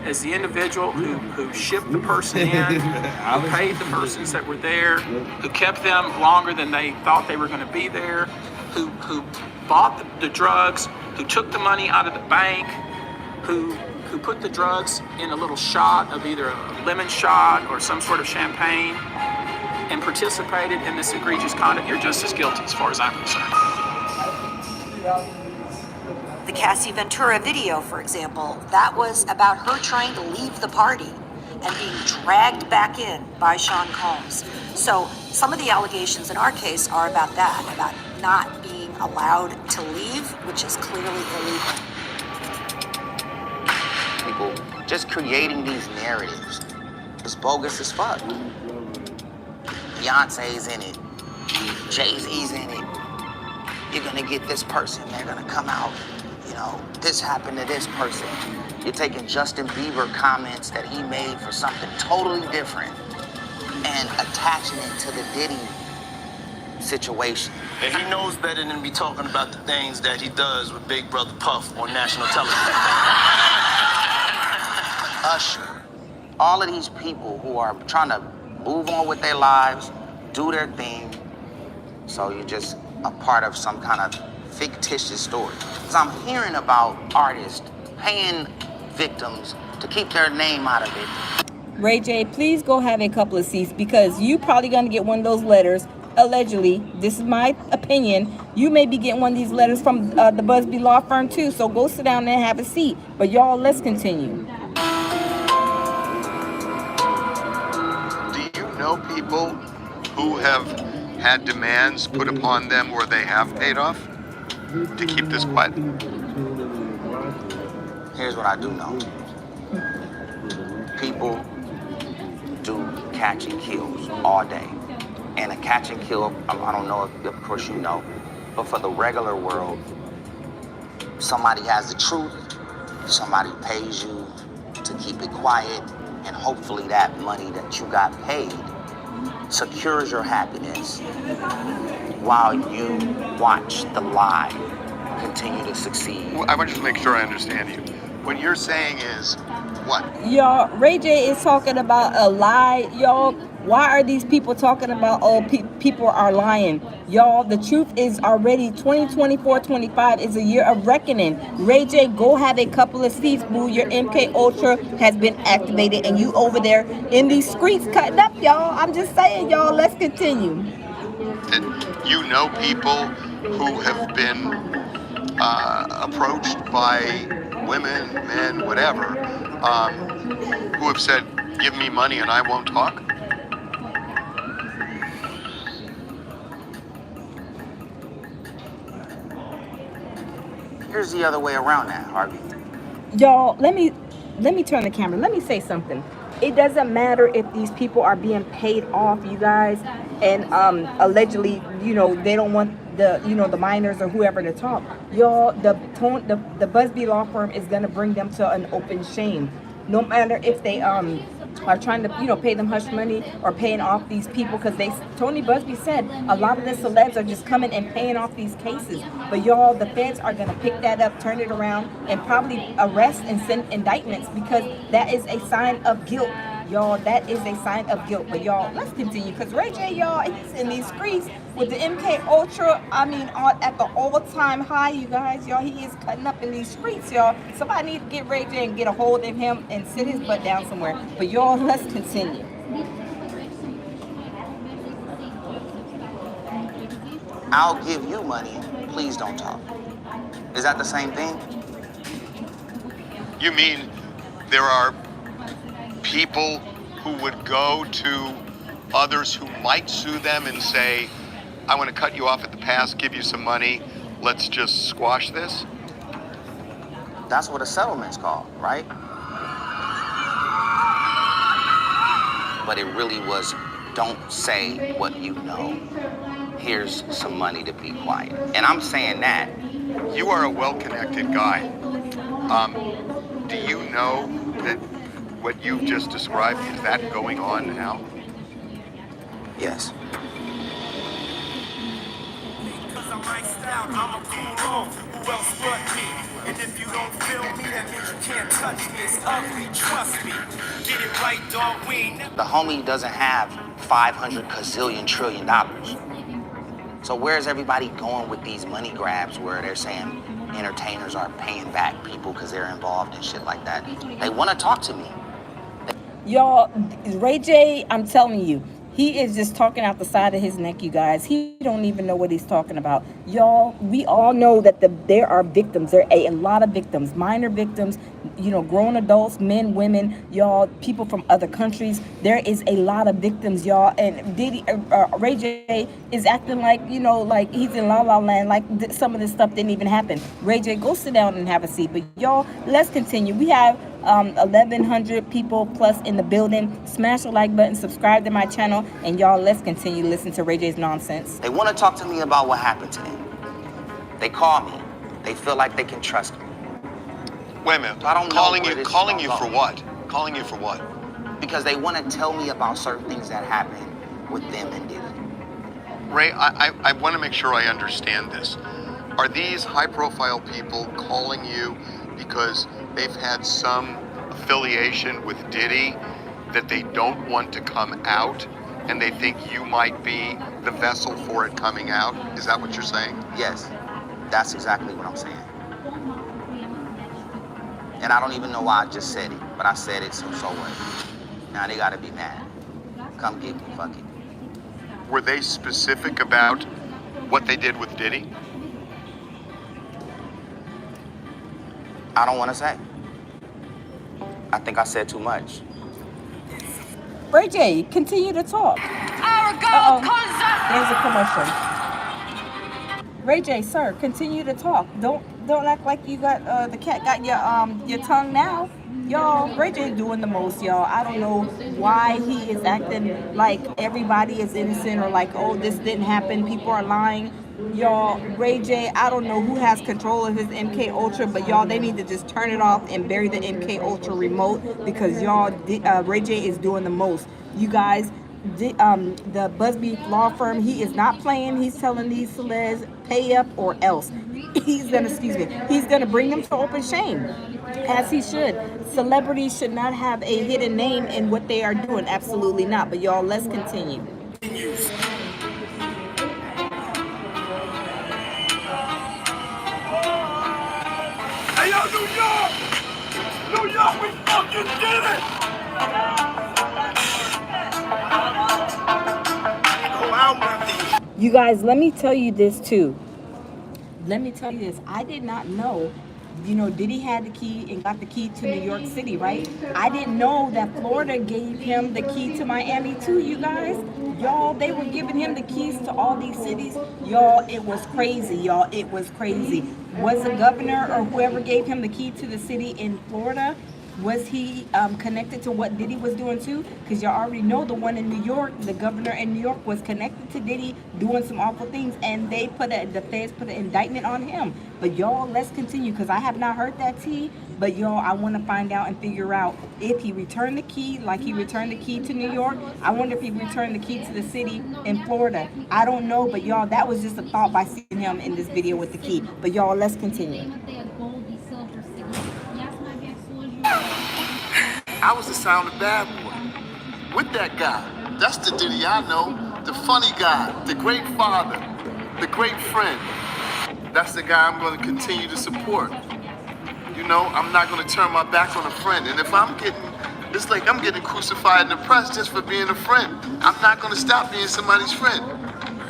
S2: as the individual who shipped the person in, who paid the persons that were there, who kept them longer than they thought they were going to be there, who bought the drugs, who took the money out of the bank, who put the drugs in a little shot of either a lemon shot or some sort of champagne and participated in this egregious conduct. You're just as guilty as far as I'm concerned.
S3: The Cassie Ventura video, for example, that was about her trying to leave the party and being dragged back in by Sean Combs. So some of the allegations in our case are about that, about not being allowed to leave, which is clearly illegal.
S16: People just creating these narratives is bogus as fuck. Beyonce's in it, Jay-Z's in it. You're gonna get this person, they're gonna come out, you know, this happened to this person. You're taking Justin Bieber comments that he made for something totally different and attaching it to the Diddy situation.
S10: And he knows better than to be talking about the things that he does with Big Brother Puff on national television.
S16: Usher, all of these people who are trying to move on with their lives, do their thing, so you're just a part of some kind of fictitious story. Because I'm hearing about artists paying victims to keep their name out of it.
S1: Ray J, please go have a couple of seats because you probably going to get one of those letters. Allegedly, this is my opinion, you may be getting one of these letters from the Busby Law Firm too, so go sit down there and have a seat. But y'all, let's continue.
S4: Do you know people who have had demands put upon them where they have paid off to keep this quiet?
S16: Here's what I do know. People do catch and kills all day. And a catch and kill, I don't know if, of course you know, but for the regular world, somebody has the truth, somebody pays you to keep it quiet, and hopefully that money that you got paid secures your happiness while you watch the lie continue to succeed.
S4: I want you to make sure I understand you. What you're saying is what?
S1: Y'all, Ray J is talking about a lie. Y'all, why are these people talking about, oh, people are lying? Y'all, the truth is already 2024-25 is a year of reckoning. Ray J, go have a couple of seats, boo. Your MK Ultra has been activated and you over there in these streets cutting up, y'all. I'm just saying, y'all, let's continue.
S4: You know people who have been approached by women, men, whatever, who have said, give me money and I won't talk?
S16: Here's the other way around that, Harvey.
S1: Y'all, let me turn the camera. Let me say something. It doesn't matter if these people are being paid off, you guys, and allegedly, you know, they don't want the, you know, the minors or whoever to talk. Y'all, the Busby Law Firm is gonna bring them to an open shame. No matter if they are trying to, you know, pay them hush money or paying off these people, because Tony Busby said a lot of the celebs are just coming and paying off these cases. But y'all, the feds are gonna pick that up, turn it around, and probably arrest and send indictments, because that is a sign of guilt Y'all, that is a sign of guilt. But y'all, let's continue because Ray J, y'all, he's in these streets with the MK Ultra. I mean, at the all-time high, you guys. Y'all, he is cutting up in these streets, y'all. Somebody need to get Ray J and get a hold of him and sit his butt down somewhere. But y'all, let's continue.
S16: I'll give you money, please don't talk. Is that the same thing?
S4: You mean there are people who would go to others who might sue them and say, I want to cut you off at the pass, give you some money, let's just squash this?
S16: That's what a settlement's called, right? But it really was, don't say what you know. Here's some money to be quiet. And I'm saying that.
S4: You are a well-connected guy. Do you know that what you've just described, is that going on now?
S16: Yes.
S21: And if you don't feel me, that means you can't touch me. It's ugly, trust me. Get it right, dog. We ain't
S16: The homie doesn't have 500 gazillion trillion dollars. So where's everybody going with these money grabs where they're saying entertainers are paying back people because they're involved in shit like that? They want to talk to me.
S1: Y'all, Ray J, I'm telling you, he is just talking out the side of his neck, you guys. He don't even know what he's talking about. Y'all, we all know that there are victims. There are a lot of victims, minor victims, you know, grown adults, men, women, y'all, people from other countries. There is a lot of victims, y'all. And Diddy, Ray J is acting like, you know, like he's in La La Land, like some of this stuff didn't even happen. Ray J, go sit down and have a seat. But y'all, let's continue. We have 1,100 people plus in the building. Smash the like button, subscribe to my channel, and y'all, let's continue listening to Ray J's nonsense.
S16: They want to talk to me about what happened to them. They call me. They feel like they can trust me.
S4: Wait a minute.
S16: I don't know
S4: calling
S16: where
S4: you
S16: this is
S4: calling
S16: gonna
S4: you
S16: go.
S4: for what? Calling you for what?
S16: Because they want to tell me about certain things that happened with them and Diddy.
S4: Ray, I want to make sure I understand this. Are these high-profile people calling you because they've had some affiliation with Diddy that they don't want to come out, and they think you might be the vessel for it coming out? Is that what you're saying?
S16: Yes, that's exactly what I'm saying. And I don't even know why I just said it, but I said it, so what? Now they gotta be mad. Come get me, fuck it.
S4: Were they specific about what they did with Diddy?
S16: I don't want to say. I think I said too much.
S1: Ray J, continue to talk. There's a commercial. Ray J, sir, continue to talk. Don't act like you got the cat got your tongue now. Y'all, Ray J doing the most, y'all. I don't know why he is acting like everybody is innocent or like, oh, this didn't happen. People are lying. Y'all, Ray J, I don't know who has control of his MK Ultra, but y'all, they need to just turn it off and bury the MK Ultra remote because y'all, Ray J is doing the most. You guys, the Busby law firm, he is not playing. He's telling these celebs, pay up or else. He's gonna bring them to open shame, as he should. Celebrities should not have a hidden name in what they are doing. Absolutely not. But y'all, let's continue.
S21: Hey, yo, New York! New York, we fucking did it!
S1: You guys, let me tell you this too. I did not know, you know, Diddy had the key and got the key to New York City, right? I didn't know that Florida gave him the key to Miami too, you guys. Y'all, they were giving him the keys to all these cities. Y'all, it was crazy, y'all. It was crazy. Was the governor or whoever gave him the key to the city in Florida, was he connected to what Diddy was doing too? Because y'all already know the one in New York, the governor in New York was connected to Diddy doing some awful things, and the feds put an indictment on him. But y'all, let's continue because I have not heard that tea. But y'all, I want to find out and figure out if he returned the key, like he returned the key to New York. I wonder if he returned the key to the city in Florida. I don't know, but y'all, that was just a thought by seeing him in this video with the key. But y'all, let's continue.
S18: I was the sound of bad boy. with that guy. That's the Diddy I know, the funny guy, the great father, the great friend. That's the guy I'm going to continue to support. You know, I'm not going to turn my back on a friend. And if it's like I'm getting crucified in the press just for being a friend. I'm not going to stop being somebody's friend.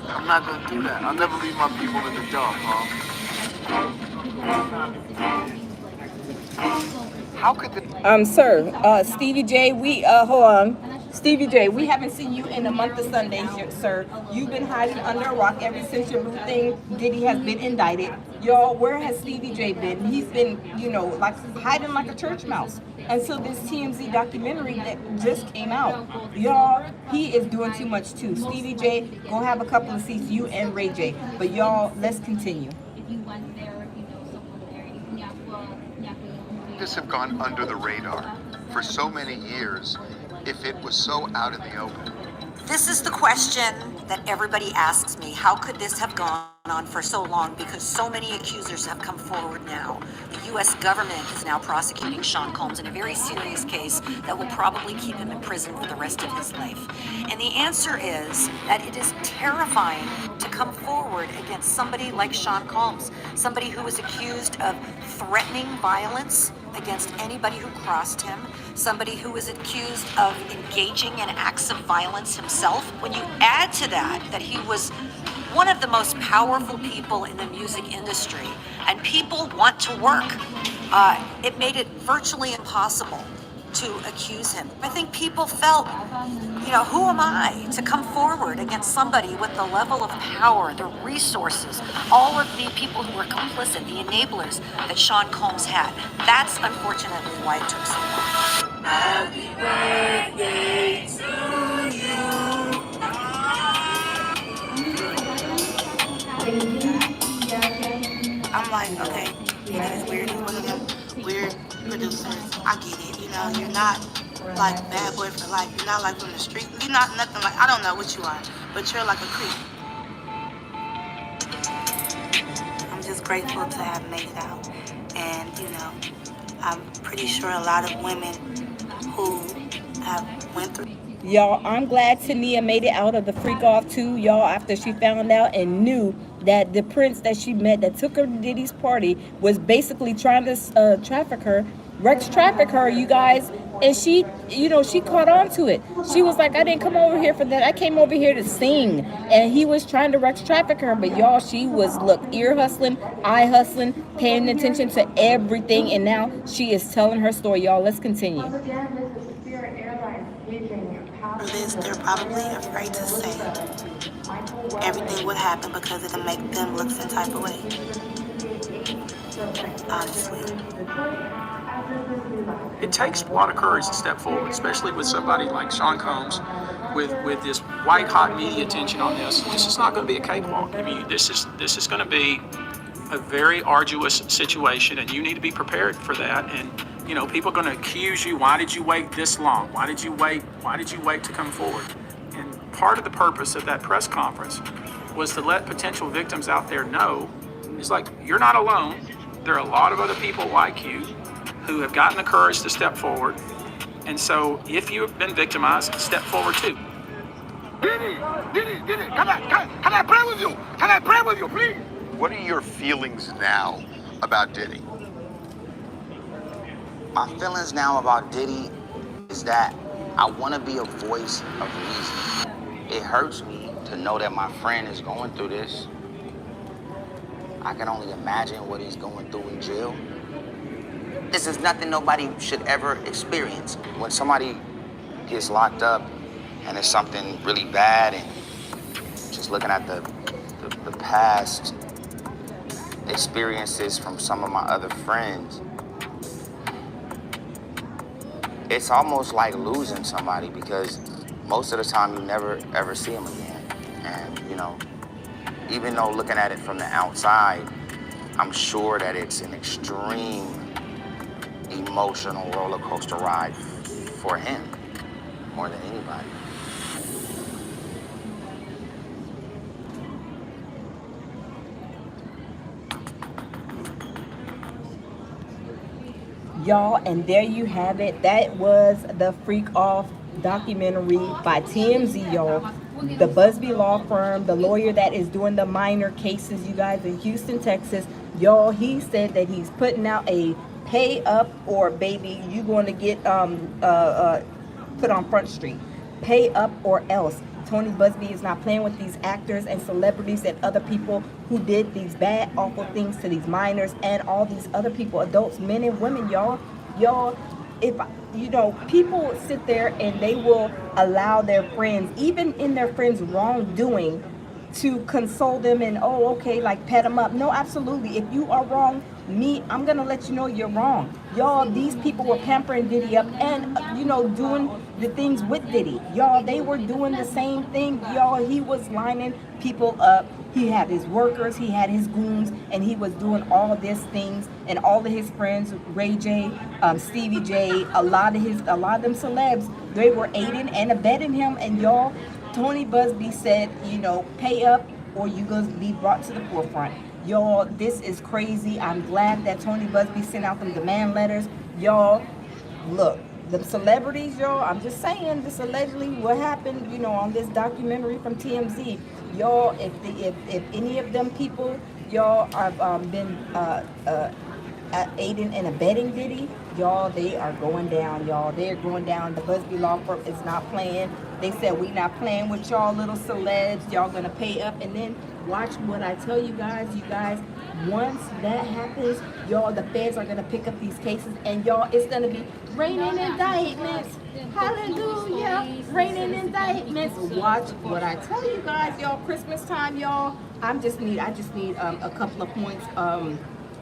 S18: I'm not going to do that. I'll never leave my people in the dark,
S1: How could sir, Stevie J, hold on. Stevie J, we haven't seen you in a month of Sundays, sir. You've been hiding under a rock ever since your new thing, Diddy, has been indicted. Y'all, where has Stevie J been? He's been, like hiding like a church mouse. Until this TMZ documentary that just came out. Y'all, he is doing too much too. Stevie J, go have a couple of seats, you and Ray J. But y'all, let's continue.
S4: This have gone under the radar for so many years if it was so out in the open.
S3: This is the question that everybody asks me. How could this have gone on for so long? Because so many accusers have come forward now. The U.S. government is now prosecuting Sean Combs in a very serious case that will probably keep him in prison for the rest of his life. And the answer is that it is terrifying to come forward against somebody like Sean Combs, somebody who was accused of threatening violence against anybody who crossed him, somebody who was accused of engaging in acts of violence himself. When you add to that he was one of the most powerful people in the music industry, and people want to work, it made it virtually impossible to accuse him. I think people felt, who am I to come forward against somebody with the level of power, the resources, all of the people who were complicit, the enablers that Sean Combs had. That's unfortunately why it took so long. Happy birthday to you.
S5: I'm like, okay, it's weird. He's one of them weird producers. I get it. You're not like bad boy for life. You're not like from the street. You're not nothing like, I don't know what you are, but you're like a creep. I'm just grateful to have made it out. And, I'm pretty sure a lot of women who have went through.
S1: Y'all, I'm glad Tania made it out of the freak off too, y'all, after she found out and knew that the prince that she met that took her to Diddy's party was basically trying to traffic her, you guys. And she, she caught on to it. She was like, I didn't come over here for that. I came over here to sing. And he was trying to traffic her. But y'all, she was, ear hustling, eye hustling, paying attention to everything. And now she is telling her story, y'all. Let's continue.
S5: They're probably afraid to say everything would happen because it'll make them look some type of way. Honestly.
S2: It takes a lot of courage to step forward, especially with somebody like Sean Combs, with this white hot media attention on this. This is not going to be a cakewalk. I mean, this is going to be a very arduous situation, and you need to be prepared for that. And people are going to accuse you. Why did you wait this long? Why did you wait? Why did you wait to come forward? And part of the purpose of that press conference was to let potential victims out there know, it's like, you're not alone. There are a lot of other people like you who have gotten the courage to step forward. And so if you have been victimized, step forward too.
S10: Diddy, can I pray with you? Can I pray with you, please?
S4: What are your feelings now about Diddy?
S16: My feelings now about Diddy is that I want to be a voice of reason. It hurts me to know that my friend is going through this. I can only imagine what he's going through in jail. This is nothing nobody should ever experience. When somebody gets locked up and it's something really bad, and just looking at the past experiences from some of my other friends, it's almost like losing somebody, because most of the time you never ever see them again. And even though looking at it from the outside, I'm sure that it's an extreme emotional roller coaster ride for him more than anybody.
S1: Y'all, and there you have it. That was the freak off documentary by TMZ, y'all. The Busby Law Firm, the lawyer that is doing the minor cases, you guys, in Houston, Texas, y'all, he said that he's putting out a pay up or baby, you going to get put on Front Street. Pay up or else. Tony Busby is not playing with these actors and celebrities and other people who did these bad, awful things to these minors and all these other people, adults, men and women, y'all. Y'all, if you know, people sit there and they will allow their friends, even in their friends' wrongdoing, to console them and, oh, okay, like pat them up. No, absolutely. If you are wrong, I'm gonna let you know you're wrong. Y'all, these people were pampering Diddy up and, you know, doing the things with Diddy. Y'all, they were doing the same thing. Y'all, he was lining people up. He had his workers, he had his goons, and he was doing all these things. And all of his friends, Ray J, Stevie J, a lot of them celebs, they were aiding and abetting him. And y'all, Tony Busby said, you know, pay up or you're going to be brought to the forefront. Y'all, this is crazy. I'm glad that Tony Busby sent out them demand letters. Y'all, look, the celebrities, y'all, I'm just saying, this allegedly what happened, you know, on this documentary from TMZ. Y'all, if any of them people, y'all, have been aiding and abetting Diddy, y'all, they are going down, y'all. They're going down. The Busby Law Firm is not playing. They said, we not playing with y'all little celebs. Y'all gonna pay up. And then watch what I tell you guys. You guys, once that happens, y'all, the feds are gonna pick up these cases, and y'all, it's gonna be raining indictments. Hallelujah, raining indictments. Watch what I tell you guys, y'all. Christmas time, y'all. I just need a couple of points.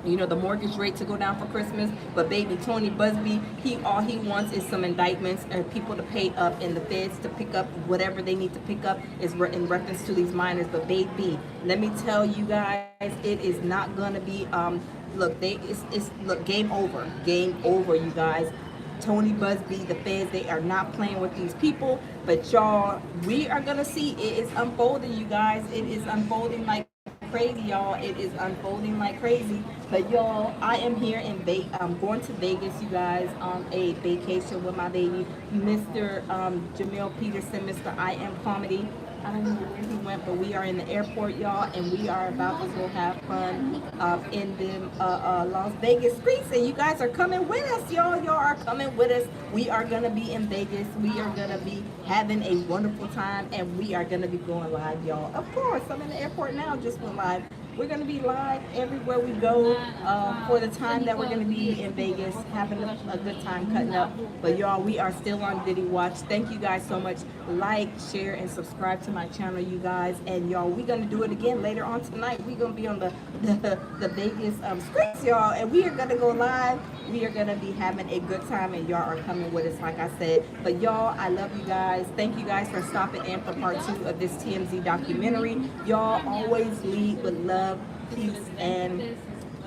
S1: You know, the mortgage rate to go down for Christmas, but baby, Tony Busby, all he wants is some indictments and people to pay up and the feds to pick up whatever they need to pick up is in reference to these minors. But baby, let me tell you guys, it is not gonna be look, look, game over, you guys. Tony Busby, the feds, they are not playing with these people, but y'all, we are gonna see it is unfolding, you guys. It is unfolding like crazy, y'all. It is unfolding like crazy. But y'all, I am here in I'm going to Vegas, you guys, on a vacation with my baby, Mr. Jamil Peterson, Mr. I Am Comedy. I don't know where he went, but we are in the airport, y'all, and we are about to go have fun in the Las Vegas streets. And you guys are coming with us, y'all. Y'all are coming with us. We are going to be in Vegas. We are going to be having a wonderful time, and we are going to be going live, y'all. Of course, I'm in the airport now, just went live. We're going to be live everywhere we go for the time that we're going to be in Vegas, having a good time cutting up. But y'all, we are still on Diddy Watch. Thank you guys so much. Like, share, and subscribe to my channel, you guys. And y'all, we're going to do it again later on tonight. We're going to be on the Vegas streets, y'all. And we are going to go live. We are going to be having a good time, and y'all are coming with us, like I said. But y'all, I love you guys. Thank you guys for stopping in for part 2 of this TMZ documentary. Y'all always lead with love, peace, and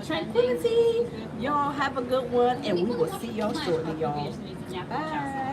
S1: tranquility. Y'all have a good one, and we will see y'all shortly, y'all. Bye.